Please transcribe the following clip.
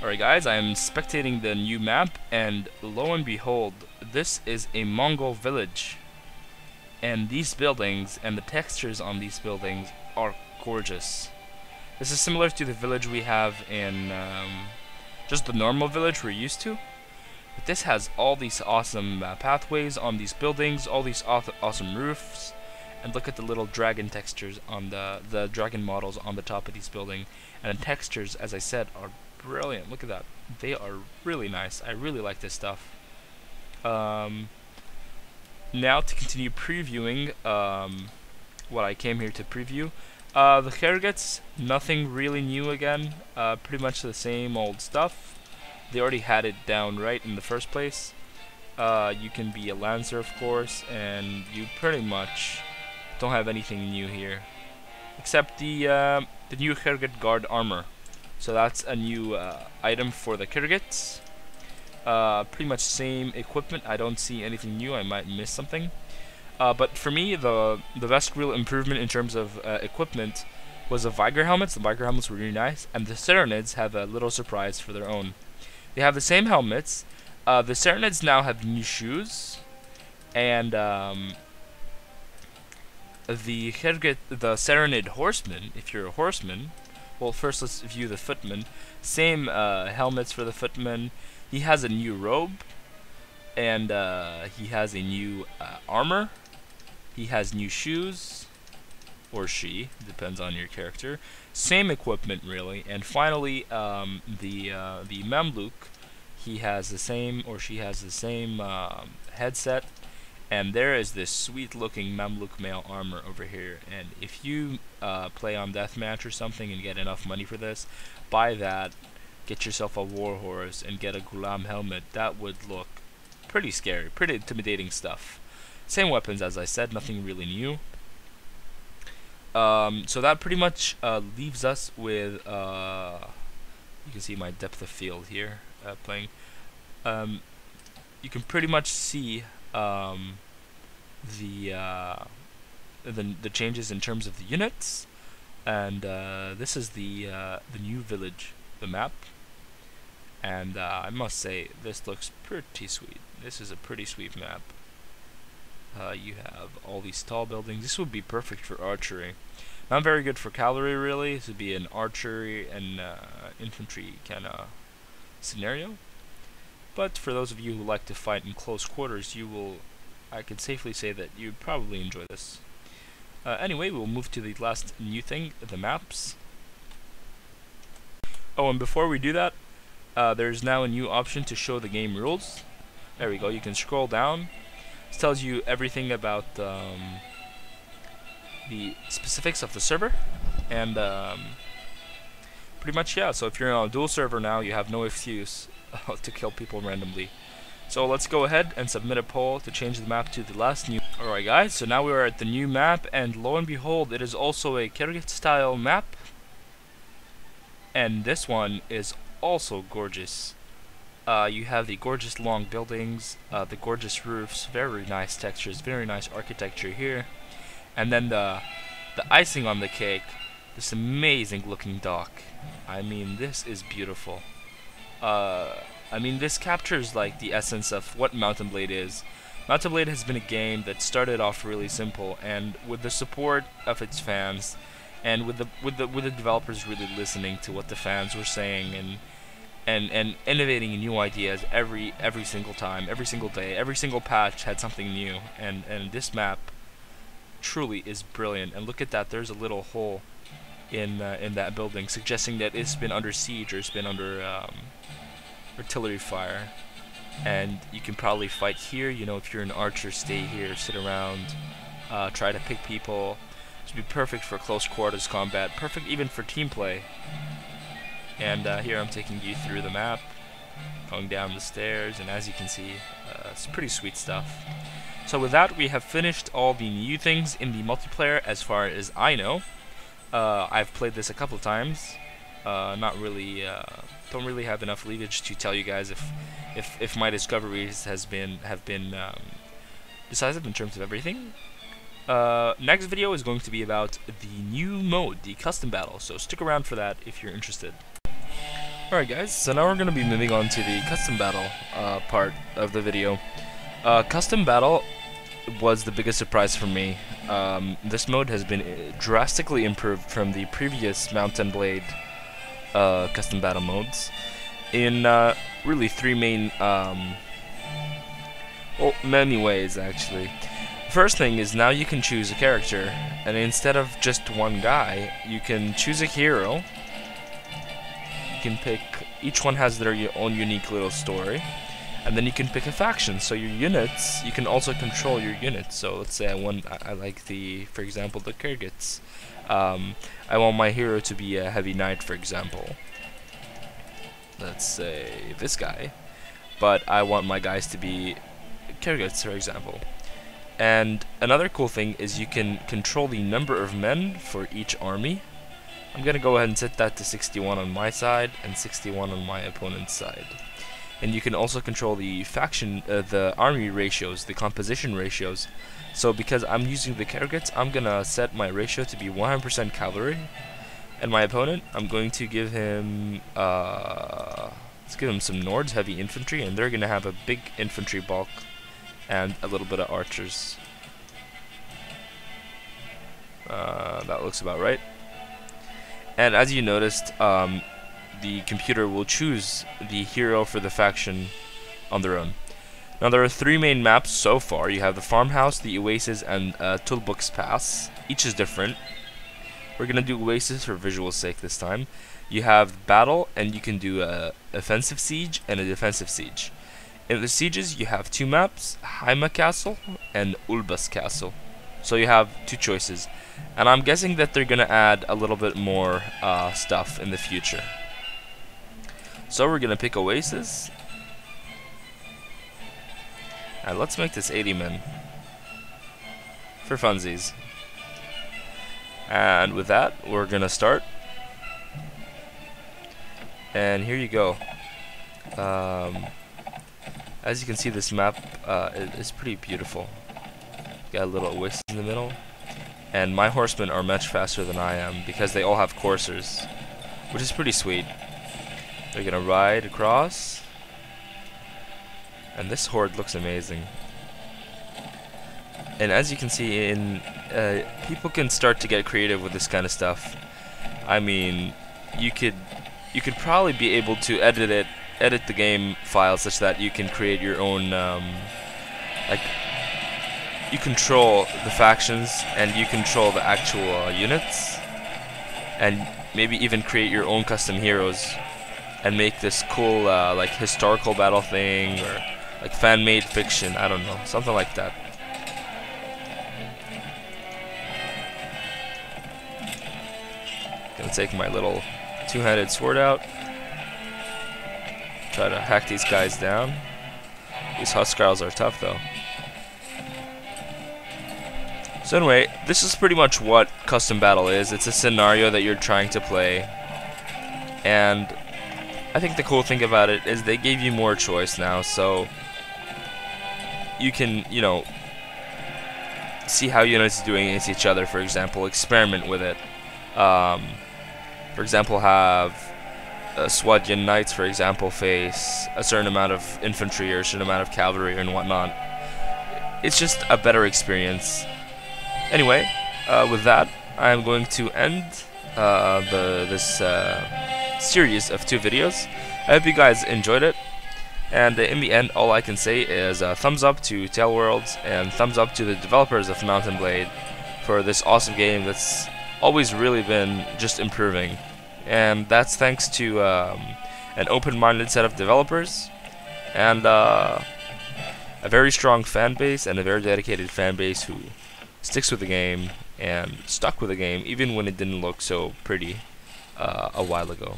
Alright guys, I am spectating the new map, and lo and behold, this is a Mongol village. And these buildings and the textures on these buildings are gorgeous. This is similar to the village we have in just the normal village we're used to. But this has all these awesome pathways on these buildings, all these awesome roofs, and look at the little dragon textures on the dragon models on the top of these buildings. And the textures, as I said, are brilliant. Look at that. They are really nice. I really like this stuff. Now to continue previewing what I came here to preview. The Khergits, nothing really new again. Pretty much the same old stuff. They already had it down right in the first place. You can be a Lancer, of course, and you pretty much don't have anything new here, except the new Khergit guard armor. So that's a new item for the Khergits. Pretty much same equipment. I don't see anything new. I might miss something. But for me, the best real improvement in terms of equipment was the Viking helmets. The Viking helmets were really nice, and the Saronids have a little surprise for their own. They have the same helmets. The Saronids now have new shoes, and the Saronid horseman, if you're a horseman. Well, first let's view the footman. Same helmets for the footman. He has a new robe, and he has a new armor. He has new shoes, or she, depends on your character. Same equipment, really. And finally, the Mamluk, he has the same, or she has the same headset. And there is this sweet-looking Mamluk male armor over here. And if you play on deathmatch or something and get enough money for this, buy that, get yourself a war horse, and get a Ghulam helmet. That would look pretty scary, pretty intimidating stuff. Same weapons, as I said, nothing really new. So that pretty much leaves us with, you can see my depth of field here playing. You can pretty much see the changes in terms of the units, and this is the new village, the map, and I must say this looks pretty sweet. This is a pretty sweet map. You have all these tall buildings. This would be perfect for archery. Not very good for cavalry, really. This would be an archery and infantry kind of scenario. But for those of you who like to fight in close quarters, you will, I can safely say that you probably enjoy this. Anyway, we'll move to the last new thing, the maps. Oh, and before we do that, there's now a new option to show the game rules. There we go, you can scroll down. This tells you everything about the specifics of the server. And pretty much, yeah, so if you're on a dual server now, you have no excuse to kill people randomly. So let's go ahead and submit a poll to change the map to the last new. Alright guys, so now we are at the new map, and lo and behold, it is also a Khergit style map. And this one is also gorgeous. You have the gorgeous long buildings, the gorgeous roofs, very nice textures, very nice architecture here. And then the icing on the cake, this amazing looking dock. I mean, this is beautiful. I mean, this captures like the essence of what Mount&Blade is. Mount&Blade has been a game that started off really simple, and with the support of its fans, and with the developers really listening to what the fans were saying, and innovating new ideas every single time, every single day, every single patch had something new, and this map truly is brilliant. And look at that, there's a little hole in that building, suggesting that it's been under siege or it's been under artillery fire. And you can probably fight here. You know, if you're an archer, stay here, sit around, try to pick people. This would be perfect for close quarters combat, perfect even for team play. And here I'm taking you through the map, going down the stairs, and as you can see, it's pretty sweet stuff. So with that, we have finished all the new things in the multiplayer as far as I know. I've played this a couple of times. Not really, don't really have enough leverage to tell you guys if my discoveries have been decisive in terms of everything. Next video is going to be about the new mode, the custom battle. So stick around for that if you're interested. Alright guys, so now we're going to be moving on to the custom battle part of the video. Custom battle was the biggest surprise for me. This mode has been drastically improved from the previous Mount&Blade custom battle modes in really three main, well, many ways actually. First thing is now you can choose a character, and instead of just one guy, you can choose a hero. You can pick, each one has their own unique little story, and then you can pick a faction. So your units, you can also control your units. So let's say I like the, for example, the Kyrgyz. I want my hero to be a heavy knight, for example. Let's say this guy, but I want my guys to be Kyrgyz, for example. And another cool thing is you can control the number of men for each army. I'm gonna go ahead and set that to 61 on my side and 61 on my opponent's side. And you can also control the faction, the army ratios, the composition ratios. So because I'm using the Kyrgyz, I'm gonna set my ratio to be 100% cavalry. And my opponent, I'm going to give him, let's give him some Nords, heavy infantry, and they're gonna have a big infantry bulk and a little bit of archers. That looks about right. And as you noticed, the computer will choose the hero for the faction on their own. Now there are three main maps so far. You have the Farmhouse, the Oasis, and Tulbuk's Pass. Each is different. We're gonna do Oasis for visual sake this time. You have Battle, and you can do a offensive siege and a defensive siege. In the sieges, you have two maps, Haima Castle and Ulbas Castle. So you have two choices. And I'm guessing that they're going to add a little bit more stuff in the future. So we're going to pick Oasis. And let's make this 80 men. For funsies. And with that, we're going to start. And here you go. As you can see, this map is pretty beautiful. Got a little oasis in the middle, and my horsemen are much faster than I am because they all have coursers, which is pretty sweet. They're gonna ride across, and this horde looks amazing. And as you can see, people can start to get creative with this kind of stuff. I mean, you could probably be able to edit the game file such that you can create your own, like, you control the factions and you control the actual units, and maybe even create your own custom heroes and make this cool like historical battle thing, or like fan-made fiction, I don't know, something like that. Gonna take my little two-handed sword out. Try to hack these guys down. These Huskarls are tough though. So anyway, this is pretty much what custom battle is. It's a scenario that you're trying to play. And I think the cool thing about it is they gave you more choice now, so you can, you know, see how units are doing against each other, for example, experiment with it. For example, have Swadyan Knights, for example, face a certain amount of infantry or a certain amount of cavalry and whatnot. It's just a better experience. Anyway, with that, I'm going to end this series of 2 videos. I hope you guys enjoyed it, and in the end, all I can say is thumbs up to Tale Worlds and thumbs up to the developers of Mount&Blade for this awesome game that's always really been just improving. And that's thanks to an open-minded set of developers and a very strong fan base and a very dedicated fan base who sticks with the game and stuck with the game even when it didn't look so pretty a while ago.